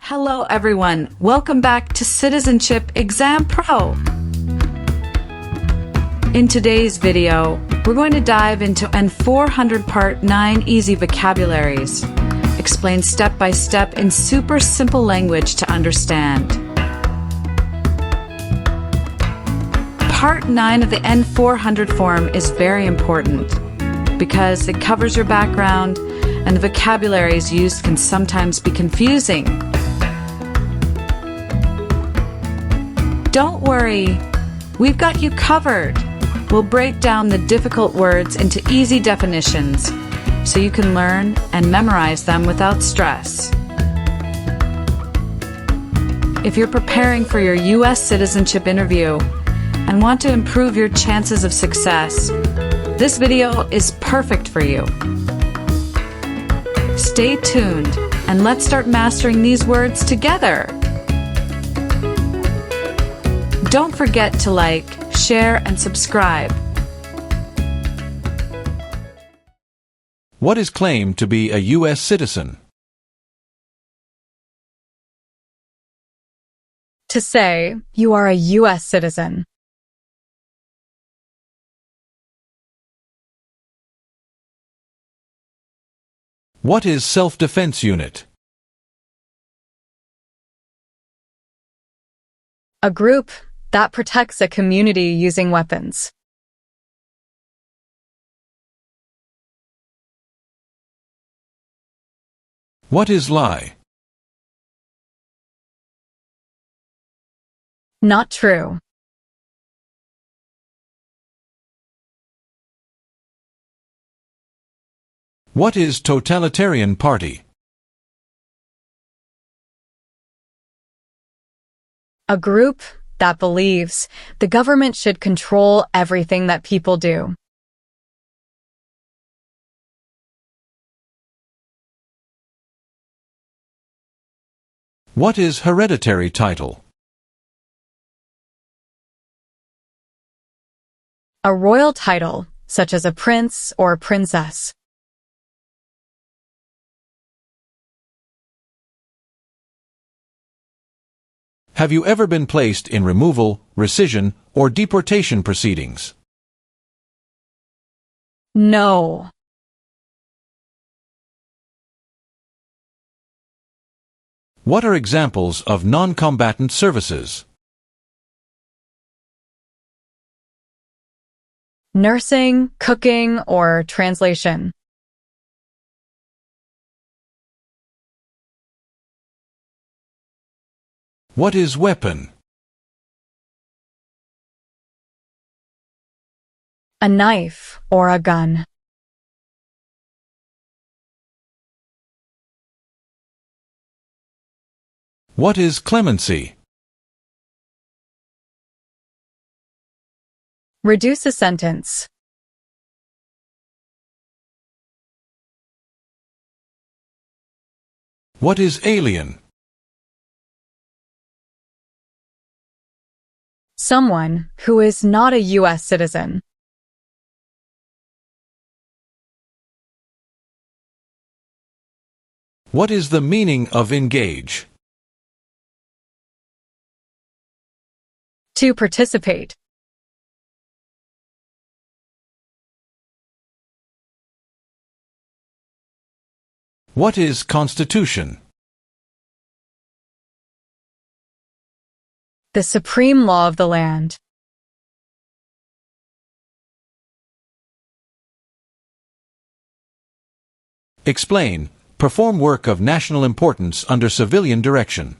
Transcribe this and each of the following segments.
Hello everyone, welcome back to Citizenship Exam Pro. In today's video, we're going to dive into N400 Part 9 Easy Vocabularies. Explain step by step in super simple language to understand. Part 9 of the N400 form is very important because it covers your background and the vocabularies used can sometimes be confusing. Don't worry, we've got you covered. We'll break down the difficult words into easy definitions so you can learn and memorize them without stress. If you're preparing for your US citizenship interview and want to improve your chances of success, this video is perfect for you. Stay tuned and let's start mastering these words together. Don't forget to like, share, and subscribe. What is claimed to be a U.S. citizen? To say, you are a U.S. citizen. What is self-defense unit? A group that protects a community using weapons. What is lie? Not true. What is totalitarian party? A group that believes the government should control everything that people do. What is hereditary title? A royal title, such as a prince or princess. Have you ever been placed in removal, rescission, or deportation proceedings? No. What are examples of non-combatant services? Nursing, cooking, or translation. What is weapon? A knife or a gun. What is clemency? Reduce a sentence. What is alien? Someone who is not a U.S. citizen. What is the meaning of engage? To participate. What is constitution? The supreme law of the land. Explain. Perform work of national importance under civilian direction.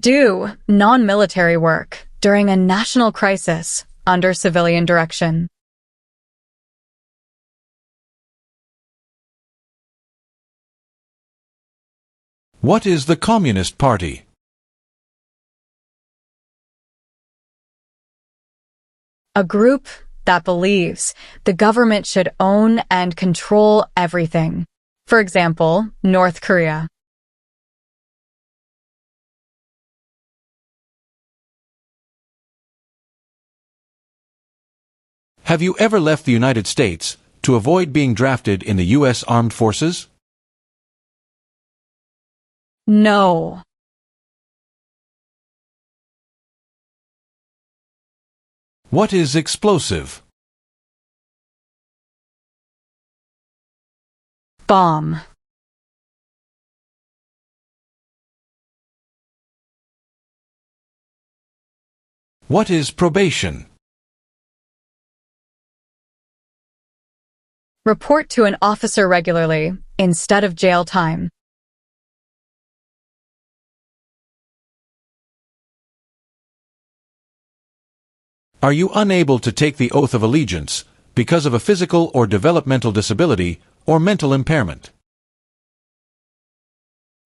Do non-military work during a national crisis under civilian direction. What is the Communist Party? A group that believes the government should own and control everything. For example, North Korea. Have you ever left the United States to avoid being drafted in the U.S. Armed Forces? No. What is explosive? Bomb. What is probation? Report to an officer regularly, instead of jail time. Are you unable to take the oath of allegiance because of a physical or developmental disability or mental impairment?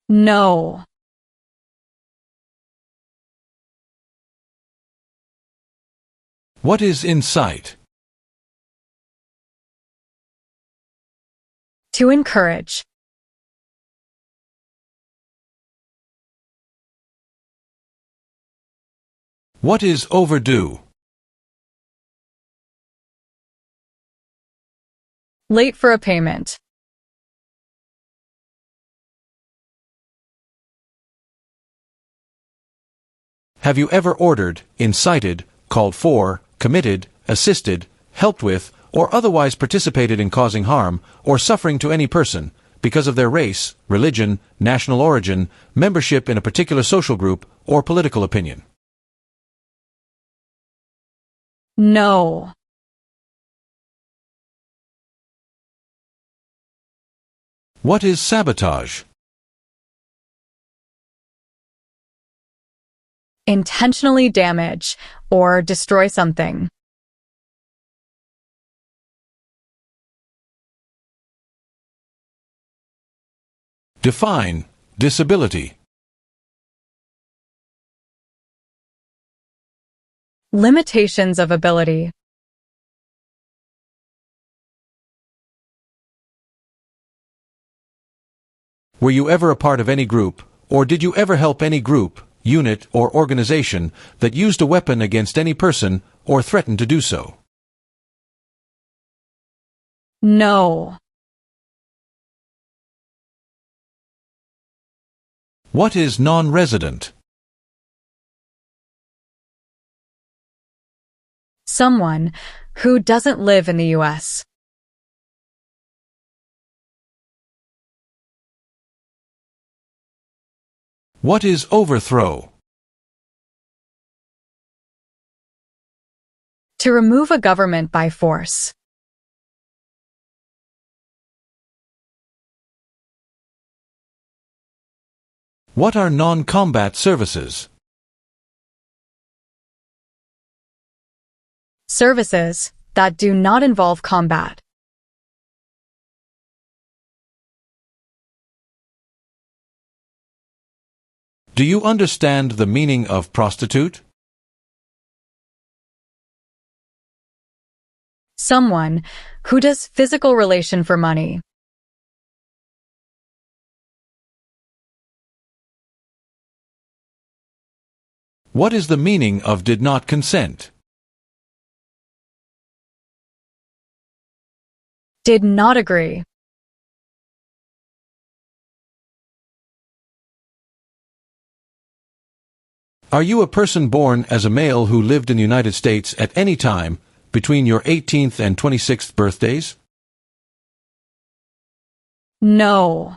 No. What is incite? To encourage. What is overdue? Late for a payment. Have you ever ordered, incited, called for, committed, assisted, helped with, or otherwise participated in causing harm or suffering to any person because of their race, religion, national origin, membership in a particular social group, or political opinion? No. What is sabotage? Intentionally damage or destroy something. Define disability. Limitations of ability. Were you ever a part of any group, or did you ever help any group, unit, or organization that used a weapon against any person or threatened to do so? No. What is non-resident? Someone who doesn't live in the US. What is overthrow? To remove a government by force. What are non-combat services? Services that do not involve combat. Do you understand the meaning of prostitute? Someone who does physical relation for money. What is the meaning of did not consent? Did not agree. Are you a person born as a male who lived in the United States at any time between your 18th and 26th birthdays? No.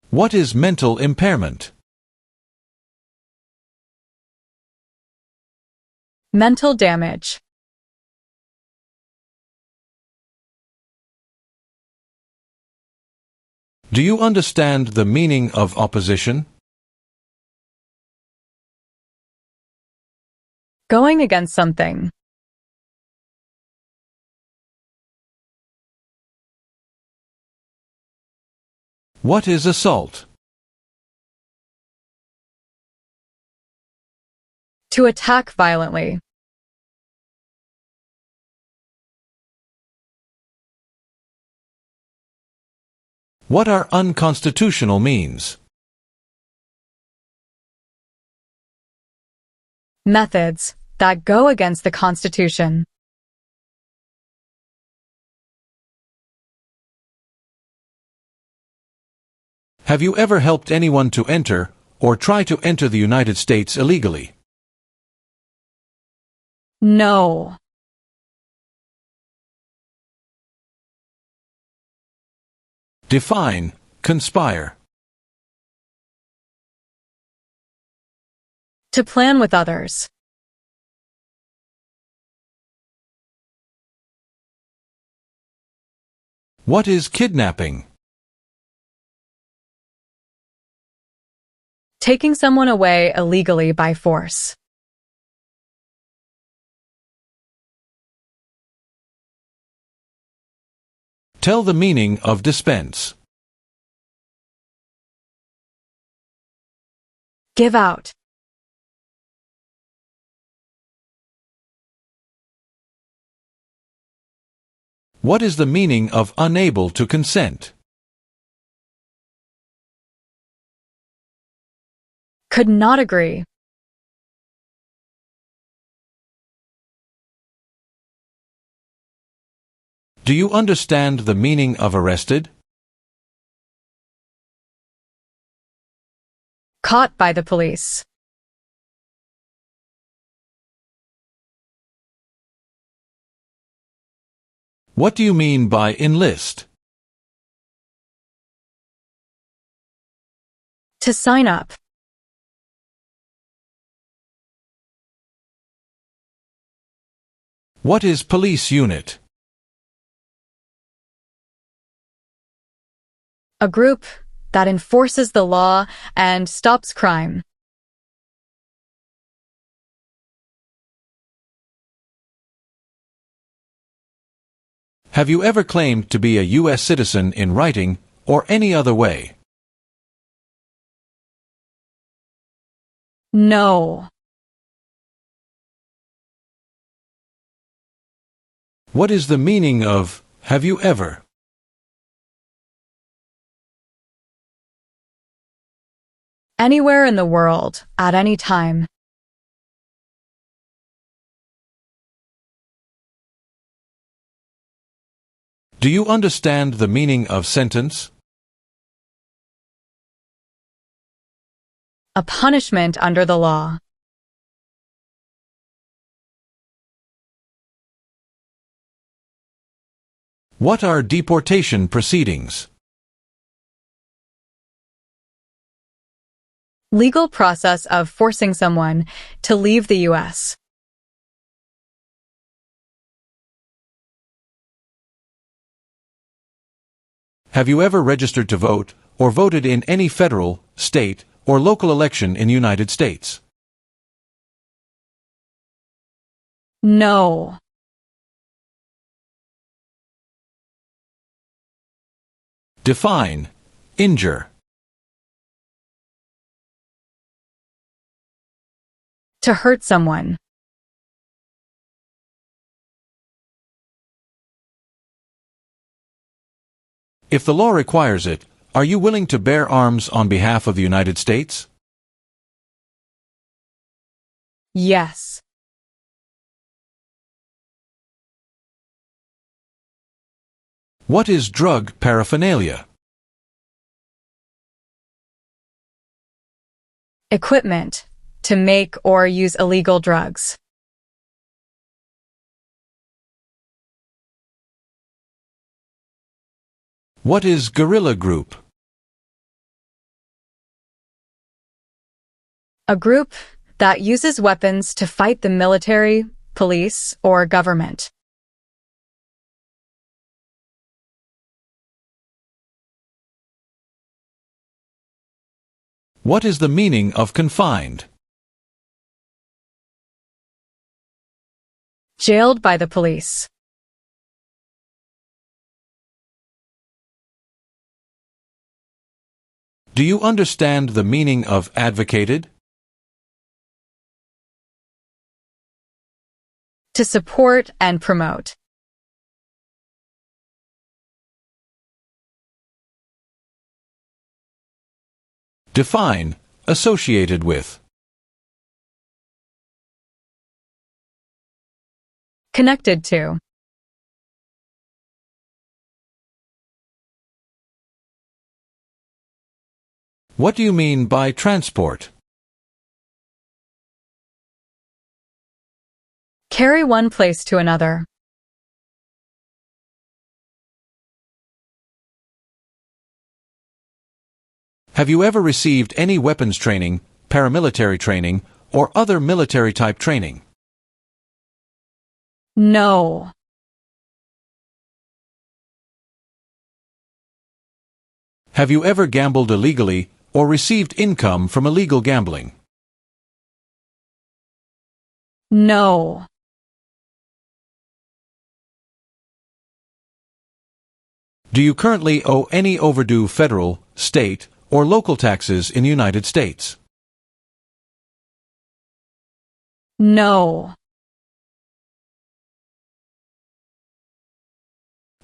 What is mental impairment? Mental damage. Do you understand the meaning of opposition? Going against something. What is assault? To attack violently. What are unconstitutional means? Methods that go against the Constitution. Have you ever helped anyone to enter or try to enter the United States illegally? No. Define conspire. To plan with others. What is kidnapping? Taking someone away illegally by force. Tell the meaning of dispense. Give out. What is the meaning of unable to consent? Could not agree. Do you understand the meaning of arrested? Caught by the police. What do you mean by enlist? To sign up. What is police unit? A group that enforces the law and stops crime. Have you ever claimed to be a U.S. citizen in writing or any other way? No. What is the meaning of have you ever? Anywhere in the world, at any time. Do you understand the meaning of sentence? A punishment under the law. What are deportation proceedings? Legal process of forcing someone to leave the U.S. Have you ever registered to vote or voted in any federal, state, or local election in the United States? No. Define injure. To hurt someone. If the law requires it, are you willing to bear arms on behalf of the United States? Yes. What is drug paraphernalia? Equipment. To make or use illegal drugs. What is guerrilla group? A group that uses weapons to fight the military, police, or government. What is the meaning of confined? Jailed by the police. Do you understand the meaning of advocated? To support and promote. Define associated with. Connected to. What do you mean by transport? Carry one place to another. Have you ever received any weapons training, paramilitary training, or other military-type training? No. Have you ever gambled illegally or received income from illegal gambling? No. Do you currently owe any overdue federal, state, or local taxes in the United States? No.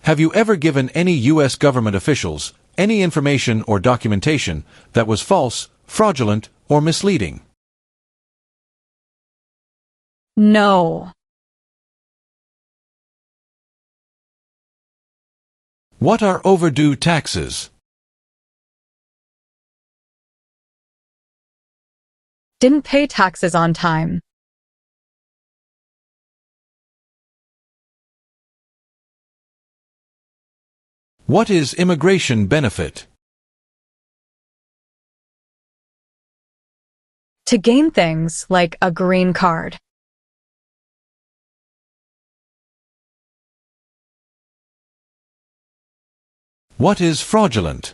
Have you ever given any U.S. government officials any information or documentation that was false, fraudulent, or misleading? No. What are overdue taxes? Didn't pay taxes on time. What is immigration benefit? To gain things like a green card. What is fraudulent?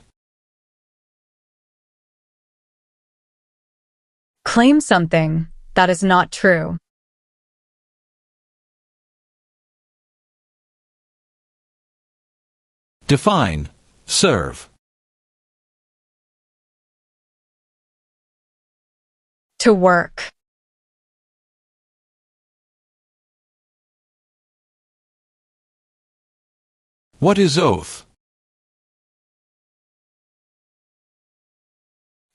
Claim something that is not true. Define, serve. To work. What is oath?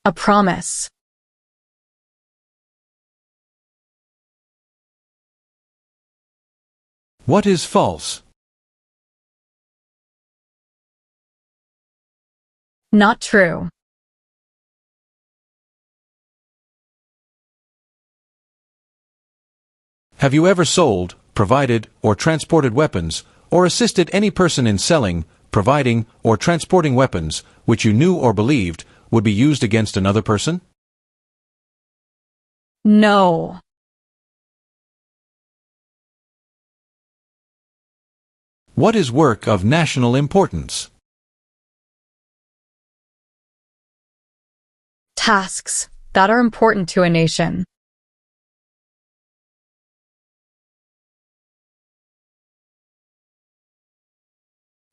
A promise. What is false? Not true. Have you ever sold, provided, or transported weapons, or assisted any person in selling, providing, or transporting weapons which you knew or believed would be used against another person? No. What is work of national importance? Tasks that are important to a nation.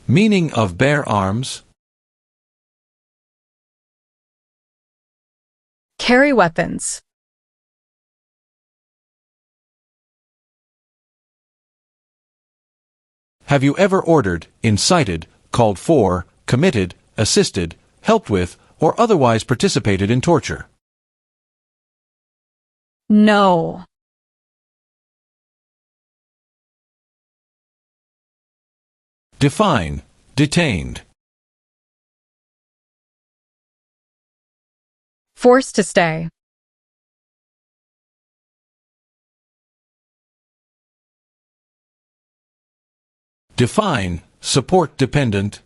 Meaning of bear arms? Carry weapons. Have you ever ordered, incited, called for, committed, assisted, helped with, or otherwise participated in torture? No. Define, detained. Forced to stay. Define, support dependent.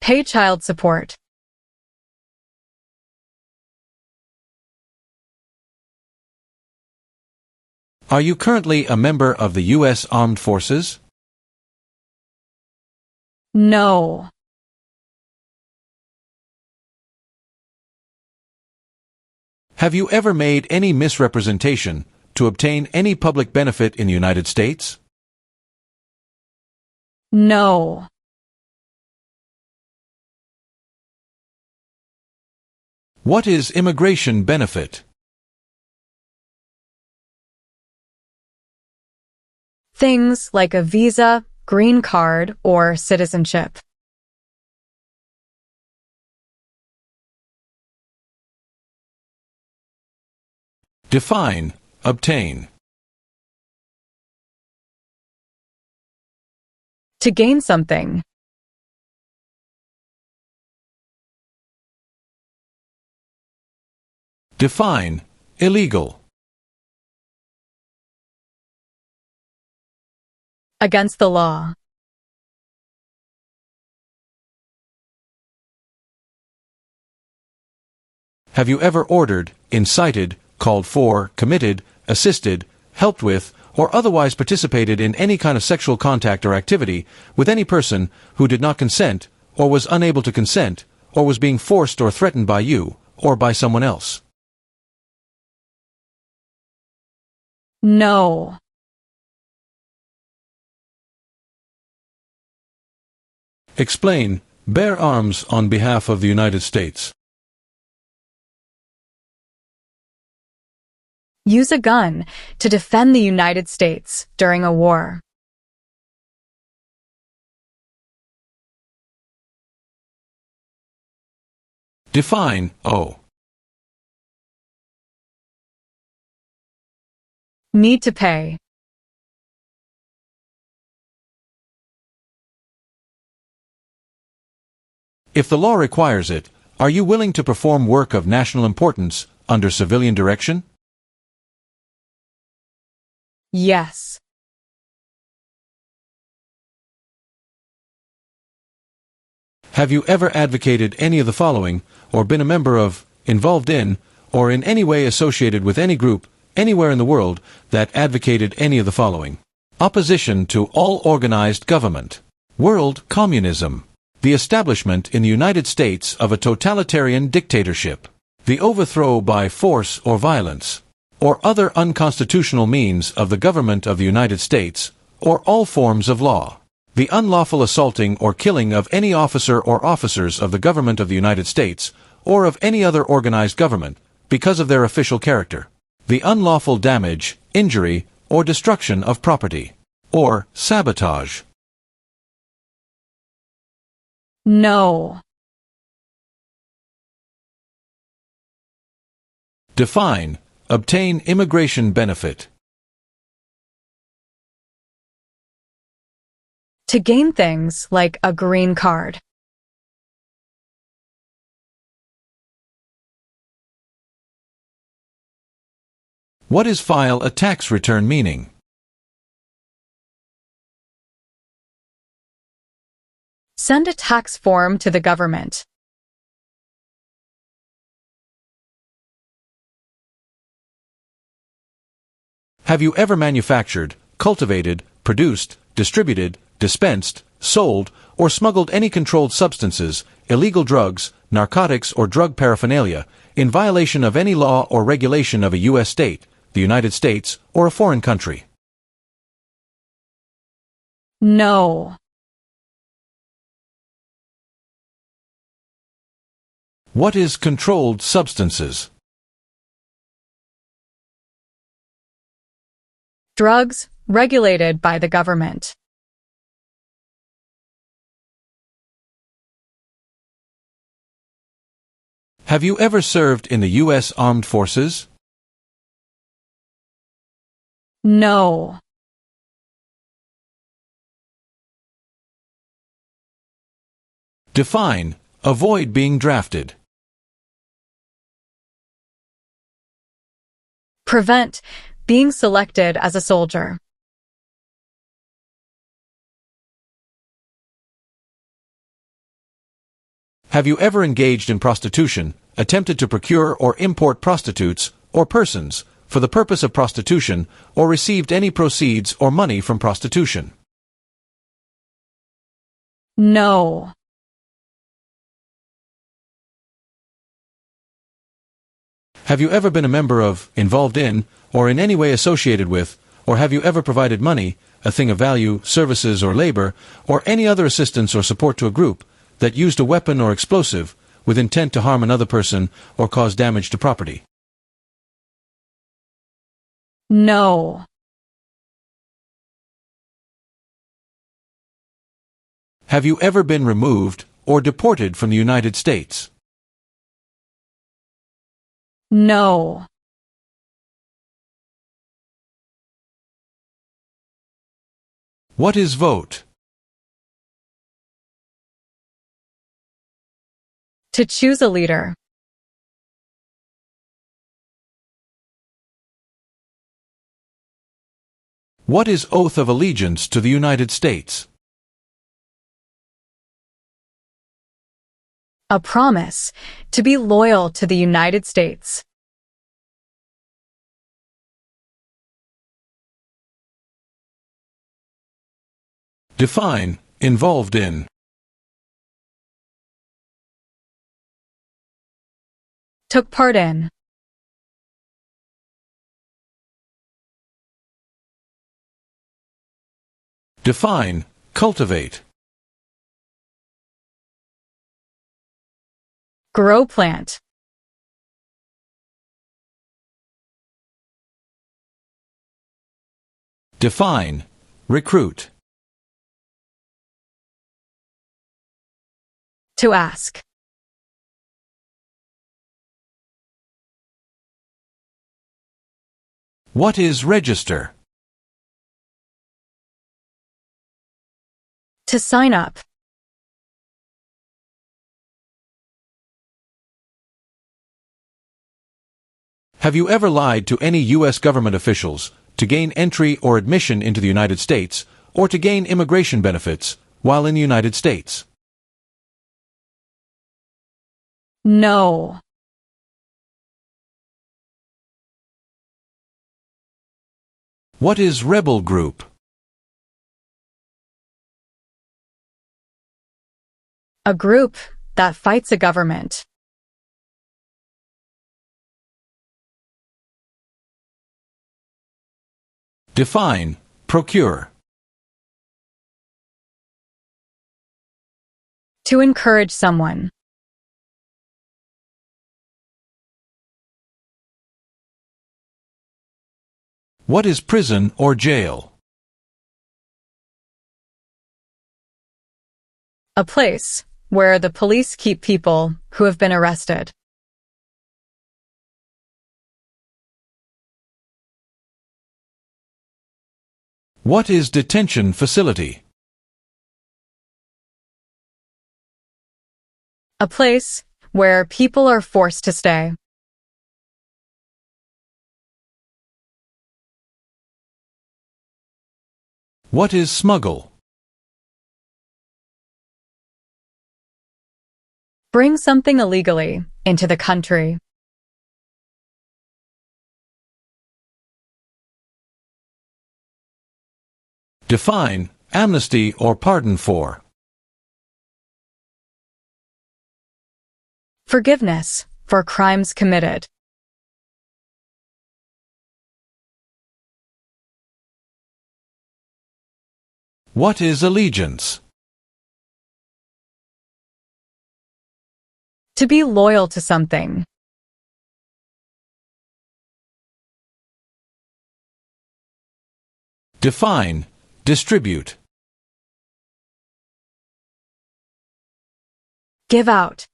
Pay child support. Are you currently a member of the U.S. Armed Forces? No. Have you ever made any misrepresentation to obtain any public benefit in the United States? No. What is immigration benefit? Things like a visa, green card, or citizenship. Define, obtain. To gain something. Define illegal. Against the law. Have you ever ordered, incited, called for, committed, assisted, helped with, or otherwise participated in any kind of sexual contact or activity with any person who did not consent, or was unable to consent, or was being forced or threatened by you, or by someone else? No. Explain, bear arms on behalf of the United States. Use a gun to defend the United States during a war. Define owe. Need to pay. If the law requires it, are you willing to perform work of national importance under civilian direction? Yes. Have you ever advocated any of the following, or been a member of, involved in, or in any way associated with any group, anywhere in the world, that advocated any of the following? Opposition to all organized government. World communism. The establishment in the United States of a totalitarian dictatorship. The overthrow by force or violence, or other unconstitutional means of the government of the United States, or all forms of law. The unlawful assaulting or killing of any officer or officers of the government of the United States, or of any other organized government, because of their official character. The unlawful damage, injury, or destruction of property. Or sabotage. No. Define, obtain immigration benefit. To gain things like a green card. What is file a tax return meaning? Send a tax form to the government. Have you ever manufactured, cultivated, produced, distributed, dispensed, sold, or smuggled any controlled substances, illegal drugs, narcotics, or drug paraphernalia, in violation of any law or regulation of a U.S. state, the United States, or a foreign country? No. What is controlled substances? Drugs regulated by the government. Have you ever served in the U.S. Armed Forces? No. Define, avoid being drafted. Prevent being selected as a soldier. Have you ever engaged in prostitution, attempted to procure or import prostitutes, or persons, for the purpose of prostitution, or received any proceeds or money from prostitution? No. Have you ever been a member of, involved in, or in any way associated with, or have you ever provided money, a thing of value, services or labor, or any other assistance or support to a group that used a weapon or explosive with intent to harm another person or cause damage to property? No. Have you ever been removed or deported from the United States? No. What is vote? To choose a leader. What is oath of allegiance to the United States? A promise to be loyal to the United States. Define involved in. Took part in. Define cultivate. Grow plant. Define recruit. To ask. What is register? To sign up. Have you ever lied to any U.S. government officials to gain entry or admission into the United States or to gain immigration benefits while in the United States? No. What is rebel group? A group that fights a government. Define procure. To encourage someone. What is prison or jail? A place where the police keep people who have been arrested. What is detention facility? A place where people are forced to stay. What is smuggle? Bring something illegally into the country. Define amnesty or pardon for. Forgiveness for crimes committed. What is allegiance? To be loyal to something. Define distribute. Give out.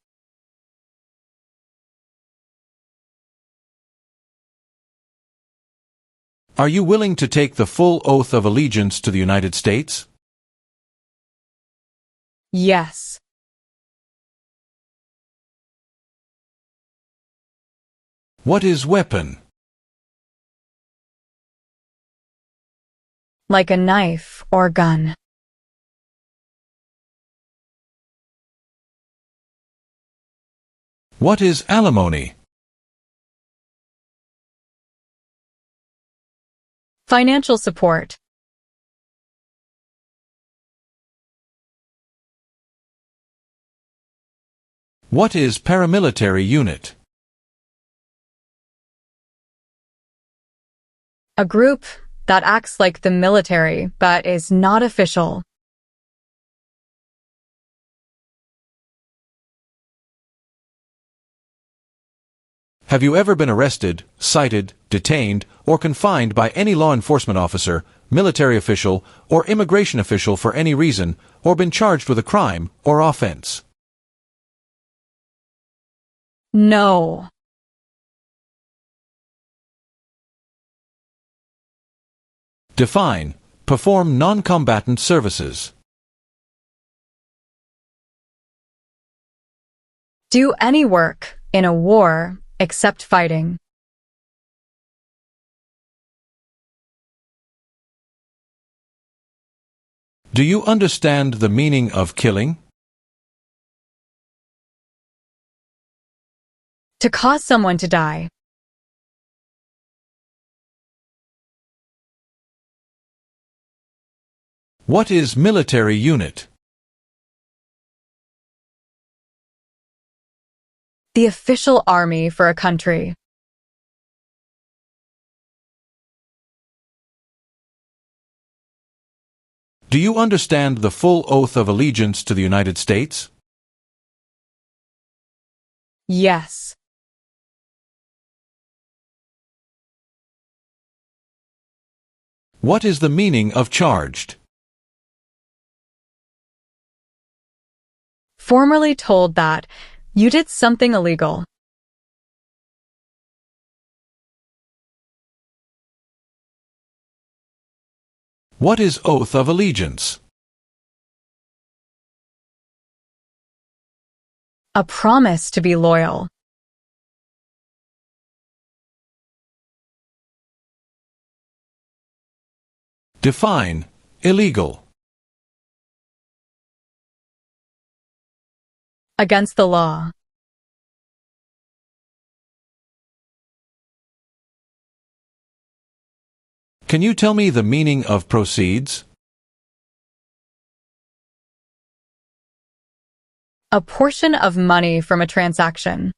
Are you willing to take the full oath of allegiance to the United States? Yes. What is weapon? Like a knife or gun. What is alimony? Financial support. What is paramilitary unit? A group that acts like the military but is not official. Have you ever been arrested, cited, detained, or confined by any law enforcement officer, military official, or immigration official for any reason, or been charged with a crime or offense? No. Define perform non-combatant services. Do any work in a war except fighting. Do you understand the meaning of killing? To cause someone to die. What is military unit? The official army for a country. Do you understand the full oath of allegiance to the United States? Yes. What is the meaning of charged? Formerly told that you did something illegal. What is oath of allegiance? A promise to be loyal. Define illegal. Against the law. Can you tell me the meaning of proceeds? A portion of money from a transaction.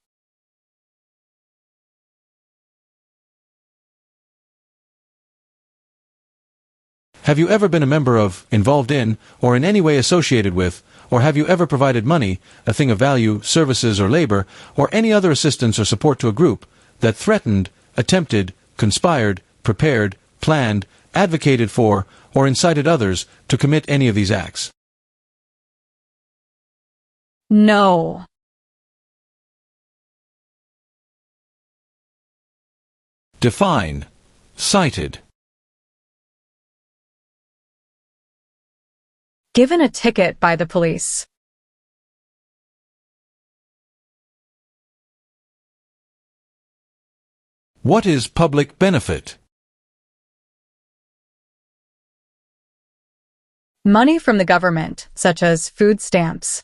Have you ever been a member of, involved in, or in any way associated with, or have you ever provided money, a thing of value, services or labor, or any other assistance or support to a group that threatened, attempted, conspired, prepared, planned, advocated for, or incited others to commit any of these acts? No. Define cited. Given a ticket by the police. What is public benefit? Money from the government, such as food stamps.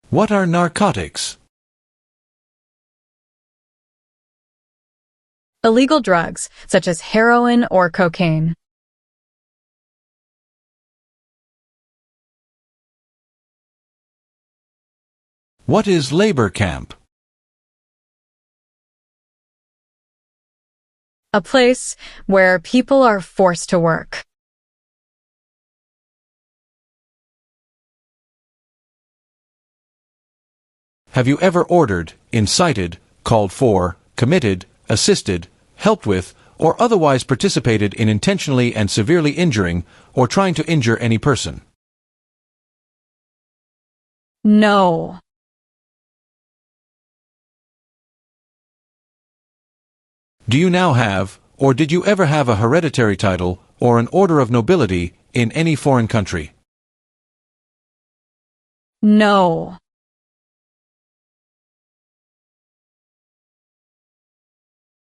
What are narcotics? Illegal drugs, such as heroin or cocaine. What is labor camp? A place where people are forced to work. Have you ever ordered, incited, called for, committed, assisted, helped with, or otherwise participated in intentionally and severely injuring or trying to injure any person? No. Do you now have, or did you ever have a hereditary title or an order of nobility in any foreign country? No.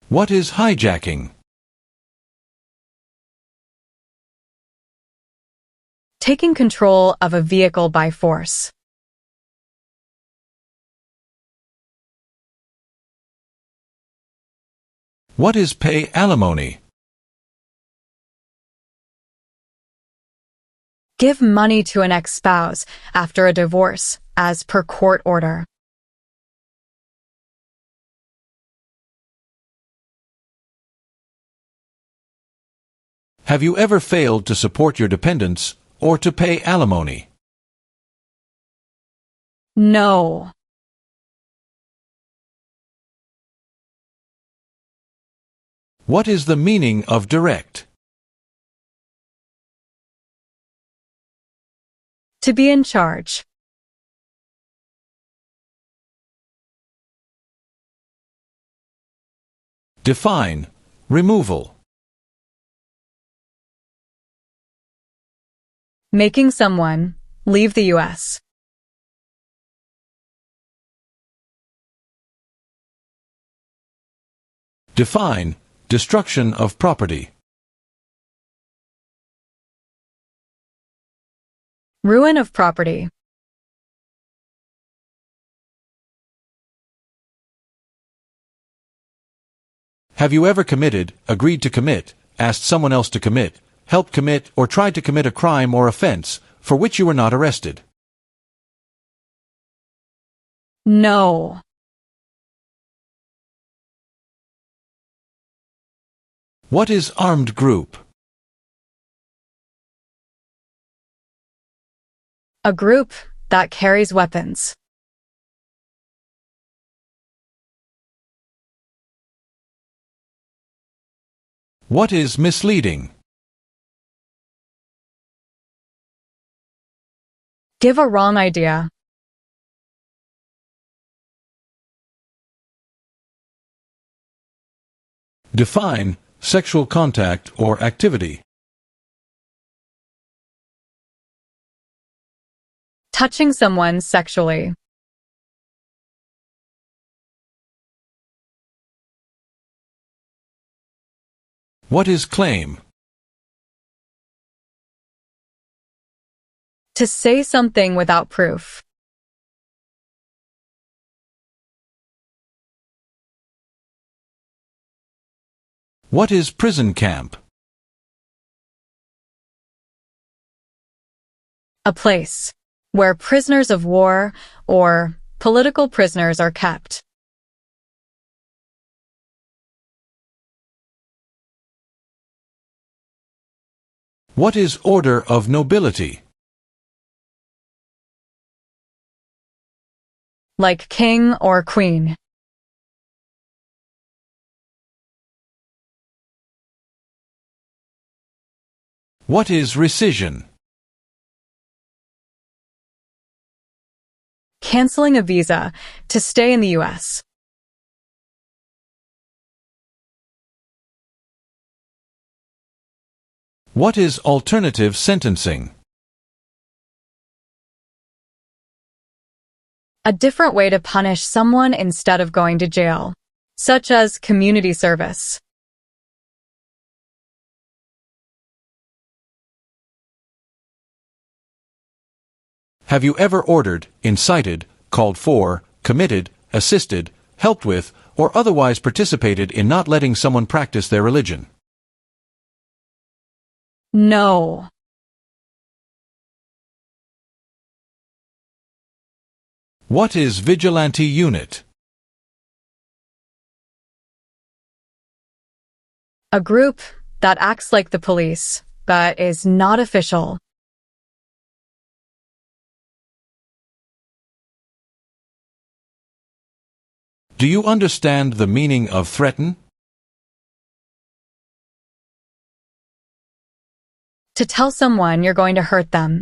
What is hijacking? Taking control of a vehicle by force. What is pay alimony? Give money to an ex-spouse after a divorce, as per court order. Have you ever failed to support your dependents or to pay alimony? No. What is the meaning of direct? To be in charge. Define removal. Making someone leave the U.S. Define destruction of property. Ruin of property. Have you ever committed, agreed to commit, asked someone else to commit, helped commit, or tried to commit a crime or offense for which you were not arrested? No. What is armed group? A group that carries weapons. What is misleading? Give a wrong idea. Define sexual contact or activity. Touching someone sexually. What is claim? To say something without proof. What is prison camp? A place where prisoners of war or political prisoners are kept. What is order of nobility? Like king or queen. What is rescission? Canceling a visa to stay in the US. What is alternative sentencing? A different way to punish someone instead of going to jail, such as community service. Have you ever ordered, incited, called for, committed, assisted, helped with, or otherwise participated in not letting someone practice their religion? No. What is vigilante unit? A group that acts like the police, but is not official. Do you understand the meaning of threaten? To tell someone you're going to hurt them.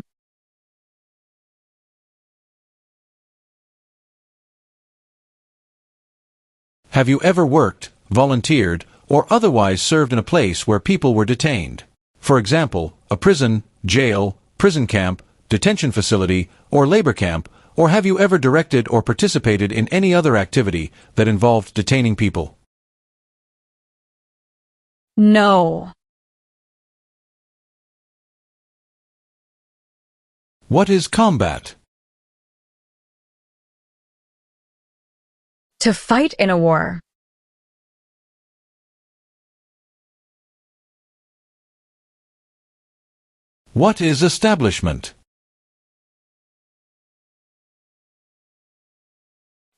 Have you ever worked, volunteered, or otherwise served in a place where people were detained? For example, a prison, jail, prison camp, detention facility, or labor camp, or have you ever directed or participated in any other activity that involved detaining people? No. What is combat? To fight in a war. What is establishment?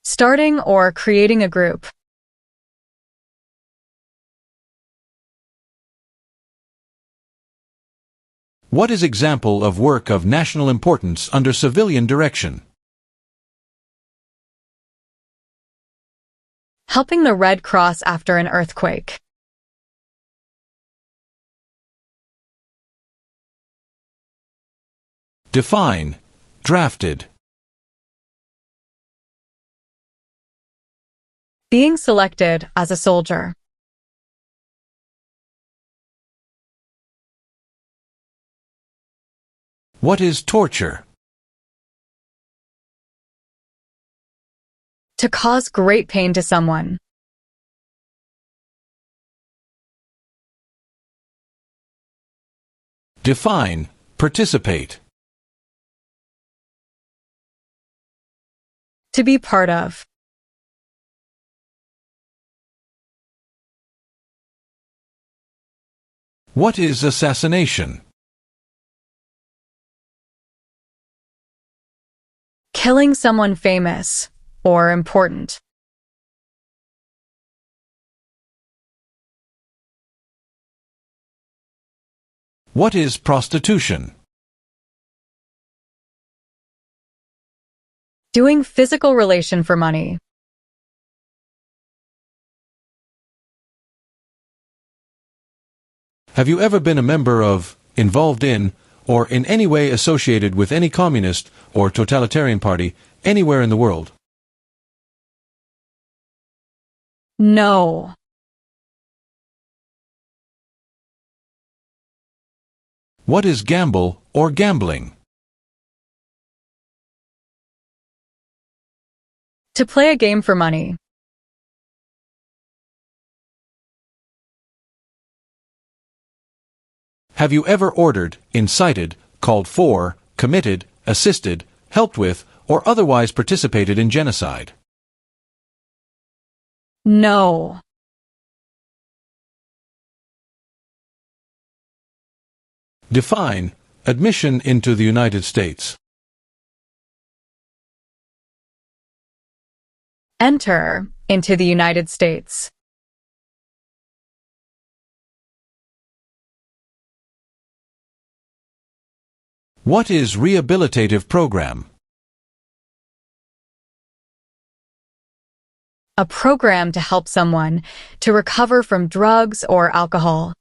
Starting or creating a group. What is example of work of national importance under civilian direction? Helping the Red Cross after an earthquake. Define drafted. Being selected as a soldier. What is torture? To cause great pain to someone. Define, participate. To be part of. What is assassination? Killing someone famous or important. What is prostitution? Doing physical relation for money. Have you ever been a member of, involved in, or in any way associated with any communist or totalitarian party anywhere in the world? No. What is gamble or gambling? To play a game for money. Have you ever ordered, incited, called for, committed, assisted, helped with, or otherwise participated in genocide? No. Define, admission into the United States. Enter into the United States. What is rehabilitative program? A program to help someone to recover from drugs or alcohol.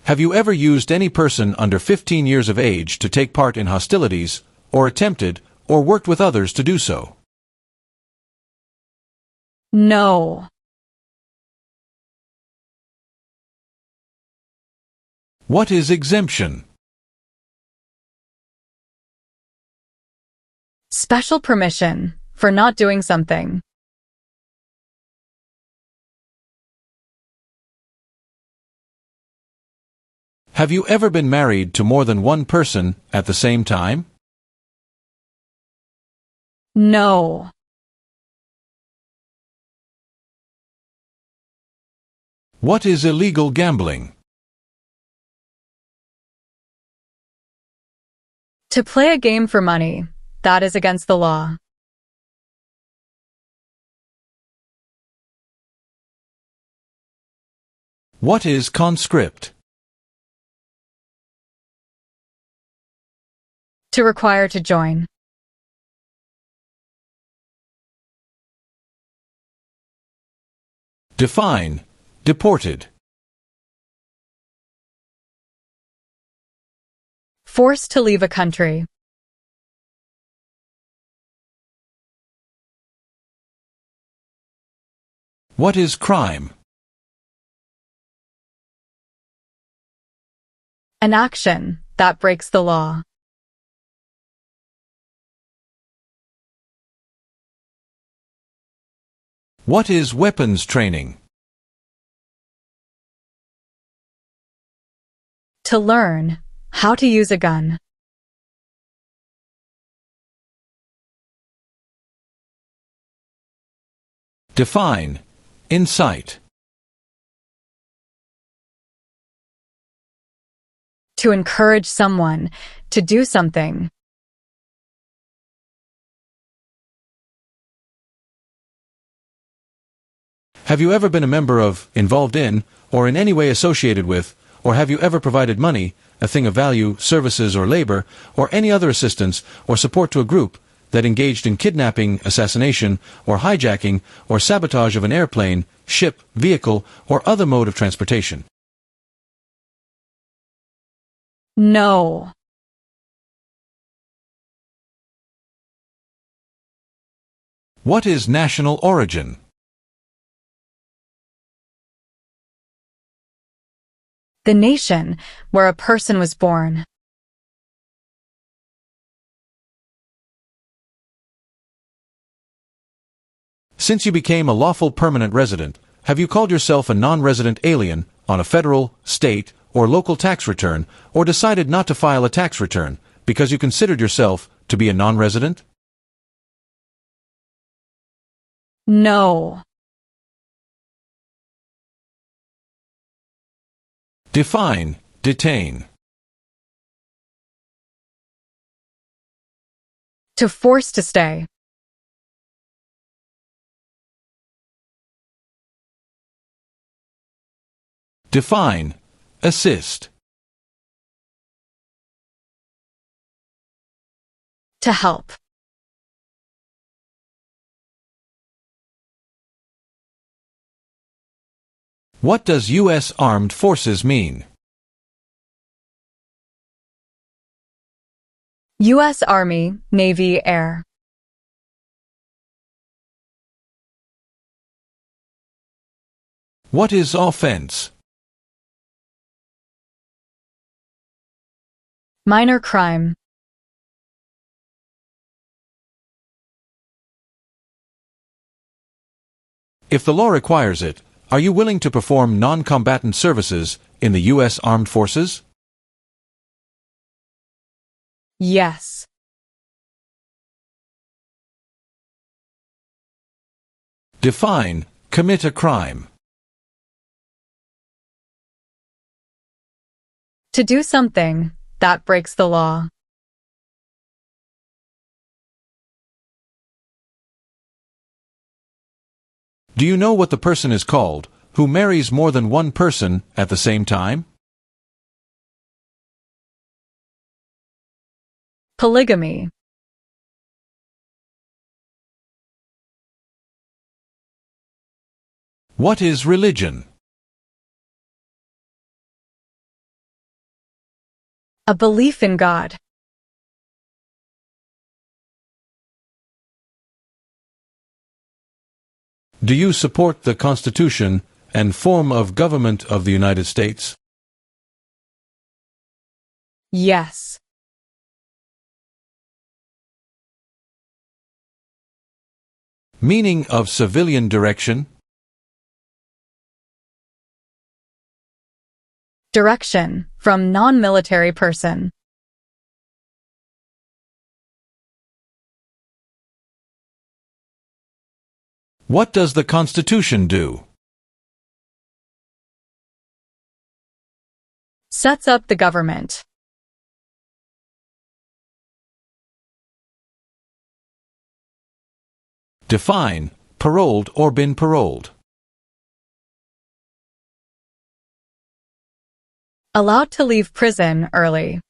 Have you ever used any person under 15 years of age to take part in hostilities, or attempted, or worked with others to do so? No. What is exemption? Special permission for not doing something. Have you ever been married to more than one person at the same time? No. What is illegal gambling? To play a game for money. That is against the law. What is conscript? To require to join. Define, deported. Forced to leave a country. What is crime? An action that breaks the law. What is weapons training? To learn how to use a gun. Define, incite. To encourage someone to do something. Have you ever been a member of, involved in, or in any way associated with, or have you ever provided money, a thing of value, services or labor, or any other assistance or support to a group that engaged in kidnapping, assassination, or hijacking, or sabotage of an airplane, ship, vehicle, or other mode of transportation? No. What is national origin? The nation where a person was born. Since you became a lawful permanent resident, have you called yourself a non-resident alien on a federal, state, or local tax return, or decided not to file a tax return because you considered yourself to be a non-resident? No. Define, detain. To force to stay. Define, assist. To help. What does U.S. Armed Forces mean? U.S. Army, Navy, Air. What is offense? Minor crime. If the law requires it, are you willing to perform non-combatant services in the U.S. Armed Forces? Yes. Define, commit a crime. To do something that breaks the law. Do you know what the person is called who marries more than one person at the same time? Polygamy. What is religion? A belief in God. Do you support the Constitution and form of government of the United States? Yes. Meaning of civilian direction? Direction from non-military person. What does the Constitution do? Sets up the government. Define, paroled or been paroled. Allowed to leave prison early.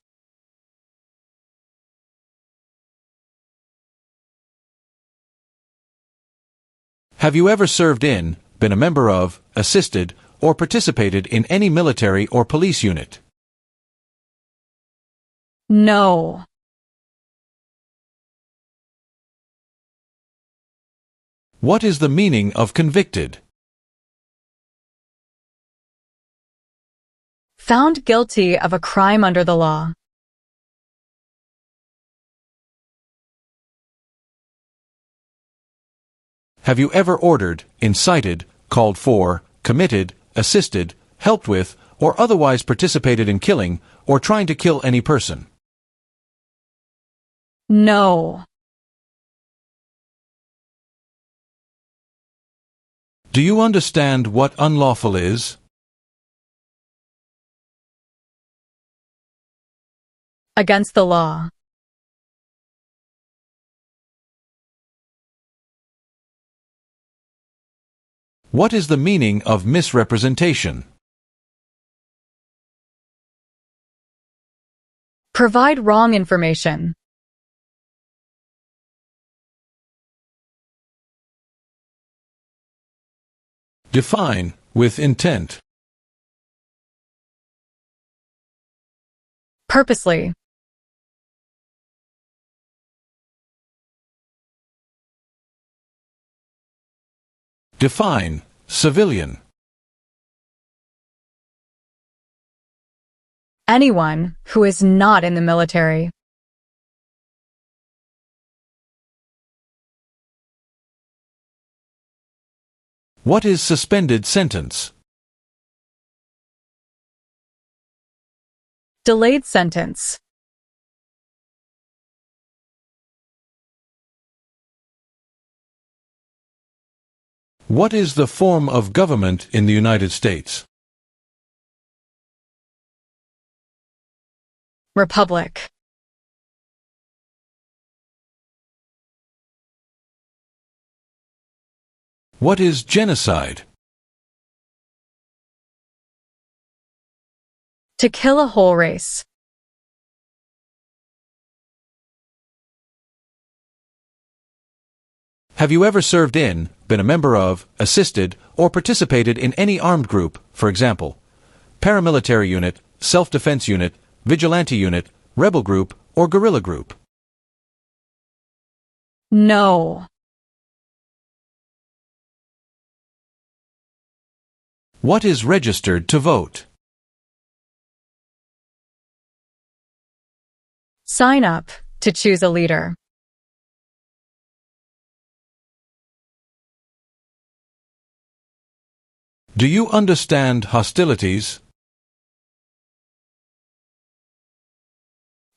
Have you ever served in, been a member of, assisted, or participated in any military or police unit? No. What is the meaning of convicted? Found guilty of a crime under the law. Have you ever ordered, incited, called for, committed, assisted, helped with, or otherwise participated in killing, or trying to kill any person? No. Do you understand what unlawful is? Against the law. What is the meaning of misrepresentation? Provide wrong information. Define, with intent. Purposely. Define, civilian. Anyone who is not in the military. What is suspended sentence? Delayed sentence. What is the form of government in the United States? Republic. What is genocide? To kill a whole race. Have you ever served in, been a member of, assisted, or participated in any armed group, for example, paramilitary unit, self-defense unit, vigilante unit, rebel group, or guerrilla group? No. What is registered to vote? Sign up to choose a leader. Do you understand hostilities?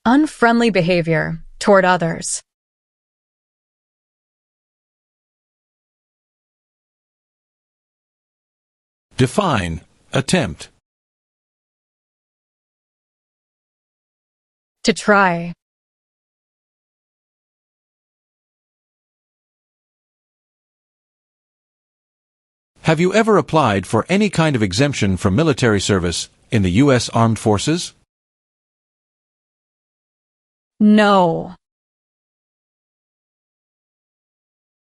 Unfriendly behavior toward others. Define attempt. To try. Have you ever applied for any kind of exemption from military service in the U.S. Armed Forces? No.